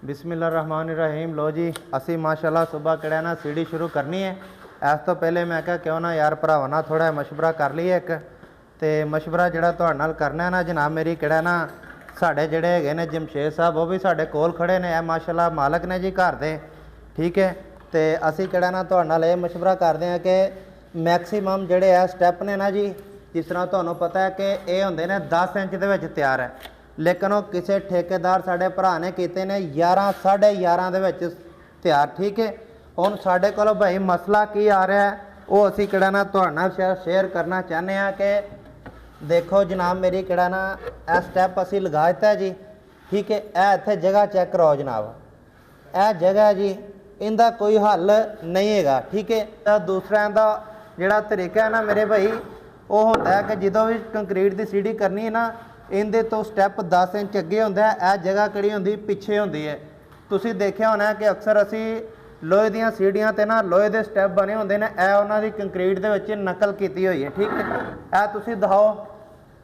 बिस्मिल्लाहिर्रहमानिर्रहीम। लो जी असी माशाल्लाह सुबह कड़ा ना सीढ़ी शुरू करनी है। इस तो पहले मैं क्या क्यों ना यार भरावां नाल थोड़ा मशवरा कर लीए। एक तो मशवरा जिहड़ा तुहाडे नाल करना है ना जनाब मेरी कड़ा ना साढ़े जिहड़े हैगे ने जमशेद साहब वो भी साढ़े कोल खड़े ने। माशाल्लाह मालक ने जी घर दे, ठीक है। तो असी कड़ा ना तुहाडे नाल ये मशवरा करते हैं कि मैक्सीमम जिहड़े है स्टैप ने ना जी, जिस तरह तुहानूं पता है कि ये हुंदे ने 10 इंच दे विच तैयार है, लेकिन वो किसी ठेकेदार साढ़े भरा ने किए ने 11 साढ़े 11 दे विच तैयार, ठीक है। हुण साढ़े कोल भाई मसला की आ रहा है वो असी किहड़ा ना तुहाडे नाल शेयर करना चाहते हैं कि देखो जनाब मेरी किहड़ा ना यह स्टैप असी लगा दिता है जी, ठीक है। यह इत्थे जगह चैक कराओ जनाब, यह जगह है जी, इनका कोई हल नहीं है, ठीक है। तो दूसरा इनका जिहड़ा तरीका है ना मेरे भाई वो होता है कि जो भी कंक्रीट की सीढ़ी करनी है ना इनके तो स्टैप 10 इंच अगे होंदा है। यह जगह किहड़ी होंदी पिछे होंदी है। तुसीं देखिया होना कि अक्सर असी लोहे दीयां सीढ़ियां ते ना लोहे दे स्टैप बने होंदे ने, यह उन्हां दी कंक्रीट दे विच नकल कीती हुई है, ठीक है। यह तुसीं दिखाओ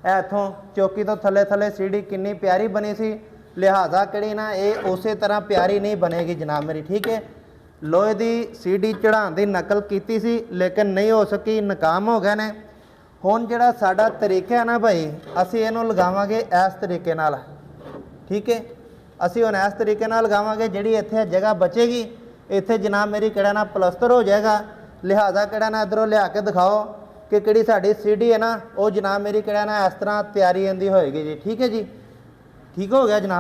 यह इत्थों चौकी तो थले थले सीढ़ी कितनी प्यारी बनी सी, लिहाजा किहड़ी ना ये उस तरह प्यारी नहीं बनेगी जनाब मेरी, ठीक है। लोहे दी सीढ़ी चढ़ाउण दी नकल कीती सी लेकिन नहीं हो सकी, नाकाम हो गए ने। हुण जिहड़ा साडा तरीका है ना भाई असी इहनूं लगावांगे इस तरीके नाल, ठीक है। असी हुण इस तरीके नाल लगावांगे, जिहड़ी इत्थे जगह बचेगी इत्थे जनाब मेरी किहड़ा ना पलस्तर हो जाएगा। लिहाजा किहड़ा ना इधरों लिया के दिखाओ कि किहड़ी साडी सीढ़ी है ना वो जनाब मेरी किहड़ा ना इस तरह तैयारी इहदी होएगी जी, ठीक है जी। ठीक हो गया जनाब।